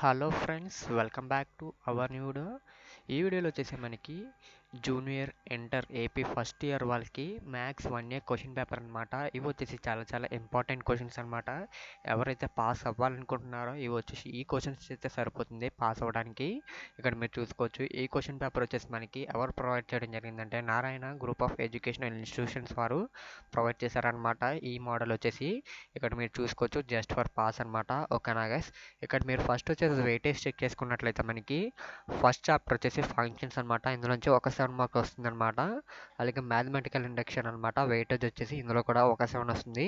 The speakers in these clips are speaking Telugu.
Hello friends, welcome back to our new video. ఈ వీడియోలో వచ్చేసి మనకి junior inter AP first year వాళ్ళకి మ్యాథ్స్ 1A క్వశ్చన్ పేపర్ అనమాట. ఇవి వచ్చేసి చాలా చాలా ఇంపార్టెంట్ క్వశ్చన్స్ అనమాట. ఎవరైతే పాస్ అవ్వాలనుకుంటున్నారో ఇవి వచ్చేసి ఈ క్వశ్చన్స్ అయితే సరిపోతుంది పాస్ అవ్వడానికి. ఇక్కడ మీరు చూసుకోవచ్చు, ఈ క్వశ్చన్ పేపర్ వచ్చేసి మనకి ఎవరు ప్రొవైడ్ చేయడం జరిగిందంటే Narayana group of educational institutions వారు ప్రొవైడ్ చేశారనమాట. ఈ మోడల్ వచ్చేసి ఇక్కడ మీరు చూసుకోవచ్చు, జస్ట్ ఫర్ పాస్ అనమాట. ఓకేనా గైస్, ఇక్కడ మీరు ఫస్ట్ వచ్చేసి వెయిటేజ్ చెక్ చేసుకున్నట్లయితే మనకి ఫస్ట్ చాప్టర్ వచ్చేసి ఫంక్షన్స్ అనమాట. ఇందులో నుంచి ఒక 7 మార్క్స్ వస్తుంది అనమాట. అలాగే మ్యాథమెటికల్ ఇండక్షన్ అనమాట, వెయిటేజ్ వచ్చేసి ఇందులో కూడా ఒక 7 వస్తుంది.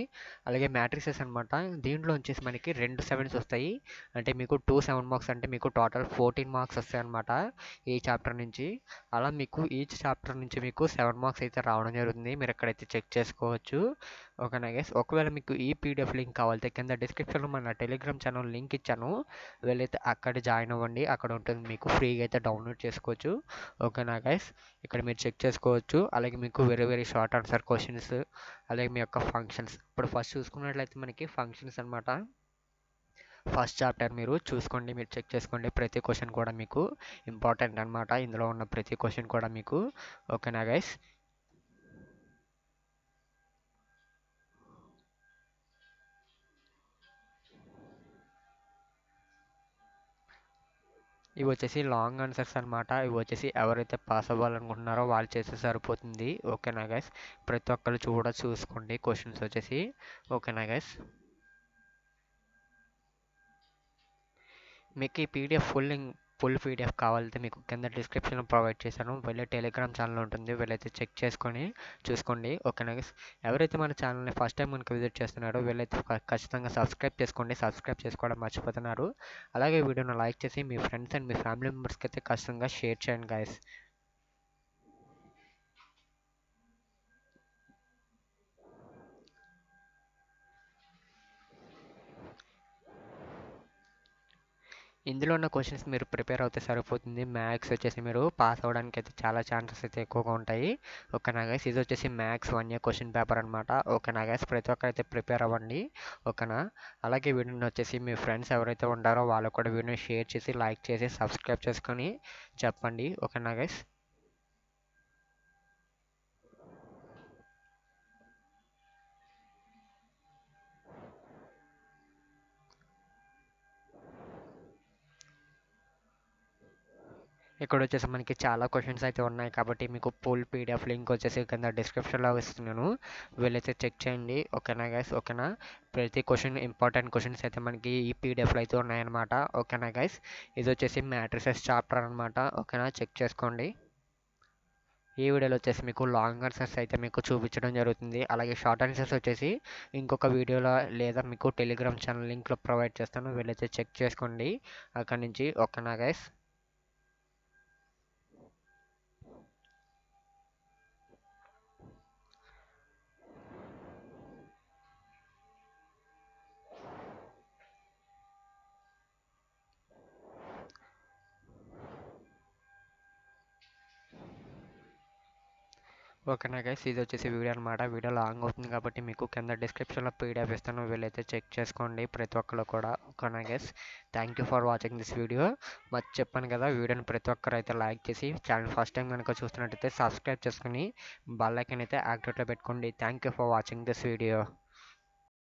అలాగే మ్యాట్రిసెస్ అనమాట, దీంట్లో వచ్చేసి మనకి 2 7s వస్తాయి. అంటే మీకు 2 7 మార్క్స్ అంటే మీకు టోటల్ 14 మార్క్స్ వస్తాయి అనమాట ఈ చాప్టర్ నుంచి. అలా మీకు ఈచ్ చాప్టర్ నుంచి మీకు 7 మార్క్స్ అయితే రావడం జరుగుతుంది. మీరు ఎక్కడైతే చెక్ చేసుకోవచ్చు. ఓకేనా గైస్, ఒకవేళ మీకు ఈ పీడిఎఫ్ లింక్ కావాలంటే కింద డిస్క్రిప్షన్లో మన టెలిగ్రామ్ ఛానల్ లింక్ ఇచ్చాను, వెళ్ళైతే అక్కడ జాయిన్ అవ్వండి. అక్కడ ఉంటుంది, మీకు ఫ్రీగా అయితే డౌన్లోడ్ చేసుకోవచ్చు. ఓకేనా గైస్, ఇక్కడ మీరు చెక్ చేసుకోవచ్చు. అలాగే మీకు very very short answer questions, అలాగే మీ యొక్క ఫంక్షన్స్. ఇప్పుడు ఫస్ట్ చూసుకున్నట్లయితే మనకి ఫంక్షన్స్ అనమాట. ఫస్ట్ చాప్టర్ మీరు చూసుకోండి, మీరు చెక్ చేసుకోండి. ప్రతి క్వశ్చన్ కూడా మీకు ఇంపార్టెంట్ అనమాట. ఇందులో ఉన్న ప్రతి క్వశ్చన్ కూడా మీకు. ఓకేనా గైస్, ఇవి వచ్చేసి లాంగ్ ఆన్సర్స్ అనమాట. ఇవి వచ్చేసి ఎవరైతే పాస్ అవ్వాలనుకుంటున్నారో వాళ్ళు చేస్తే సరిపోతుంది. ఓకేనా గైస్, ప్రతి ఒక్కరు చూసుకోండి క్వశ్చన్స్ వచ్చేసి. ఓకేనా గైస్, మీకు ఈ పీడిఎఫ్ ఫుల్ పీడిఎఫ్ కావాలంటే మీకు కింద డిస్క్రిప్షన్లో ప్రొవైడ్ చేశాను. వెళ్ళే టెలిగ్రామ్ ఛానల్ ఉంటుంది, వెళ్ళైతే చెక్ చేసుకొని చూసుకోండి. ఓకేనా గైస్, ఎవరైతే మన ఛానల్ని ఫస్ట్ టైం మనకు విజిట్ చేస్తున్నారో వీళ్ళైతే ఖచ్చితంగా సబ్స్క్రైబ్ చేసుకోండి. సబ్స్క్రైబ్ చేసుకోవడం మర్చిపోతున్నారు. అలాగే వీడియోని లైక్ చేసి మీ ఫ్రెండ్స్ అండ్ మీ ఫ్యామిలీ మెంబర్స్కి అయితే ఖచ్చితంగా షేర్ చేయండి గైస్. ఇందులో ఉన్న క్వశ్చన్స్ మీరు ప్రిపేర్ అవుతే సరిపోతుంది. మ్యాథ్స్ వచ్చేసి మీరు పాస్ అవ్వడానికి అయితే చాలా ఛాన్సెస్ అయితే ఎక్కువగా ఉంటాయి. ఓకేనా గైస్, ఇది వచ్చేసి మ్యాథ్స్ 1A క్వశ్చన్ పేపర్ అనమాట. ఓకేనా గైస్, ప్రతి ఒక్కరైతే ప్రిపేర్ అవ్వండి. ఓకేనా, అలాగే వీడియోని వచ్చేసి మీ ఫ్రెండ్స్ ఎవరైతే ఉంటారో వాళ్ళకు కూడా వీడియోని షేర్ చేసి లైక్ చేసి సబ్స్క్రైబ్ చేసుకొని చెప్పండి. ఓకేనా గైస్, ఇక్కడ వచ్చేసి మనకి చాలా క్వశ్చన్స్ అయితే ఉన్నాయి కాబట్టి మీకు ఫుల్ పీడిఎఫ్ లింక్ వచ్చేసి కింద డిస్క్రిప్షన్లో ఇస్తున్నాను, వెళ్ళైతే చెక్ చేయండి. ఓకేనా గైస్, ఓకేనా, ప్రతి క్వశ్చన్ ఇంపార్టెంట్ క్వశ్చన్స్ అయితే మనకి ఈ పీడిఎఫ్లో అయితే ఉన్నాయన్నమాట. ఓకేనా గైస్, ఇది వచ్చేసి మ్యాట్రిసెస్ చాప్టర్ అనమాట. ఓకేనా, చెక్ చేసుకోండి. ఈ వీడియోలో వచ్చేసి మీకు లాంగ్ ఆన్సర్స్ అయితే మీకు చూపించడం జరుగుతుంది. అలాగే షార్ట్ ఆన్సర్స్ వచ్చేసి ఇంకొక వీడియోలో లేదా మీకు టెలిగ్రామ్ ఛానల్ లింక్లో ప్రొవైడ్ చేస్తాను, వెళ్ళైతే చెక్ చేసుకోండి అక్కడి నుంచి. ఓకేనా గైస్, ఓకేనా గైస్, ఇది వచ్చేసి వీడియో అనమాట. వీడియో లాంగ్ అవుతుంది కాబట్టి మీకు కింద డిస్క్రిప్షన్లో పీడిఎఫ్ ఇస్తాను, వీళ్ళైతే చెక్ చేసుకోండి ప్రతి ఒక్కరు కూడా. ఓకేనా guys, thank you for watching this video. మరి చెప్పాను కదా, వీడియోని ప్రతి ఒక్కరు అయితే లైక్ చేసి ఛానల్ ఫస్ట్ టైం కనుక చూస్తున్నట్టయితే సబ్స్క్రైబ్ చేసుకుని బెల్ ఐకాన్ అయితే యాక్టివేట్లో పెట్టుకోండి. Thank you for watching this video.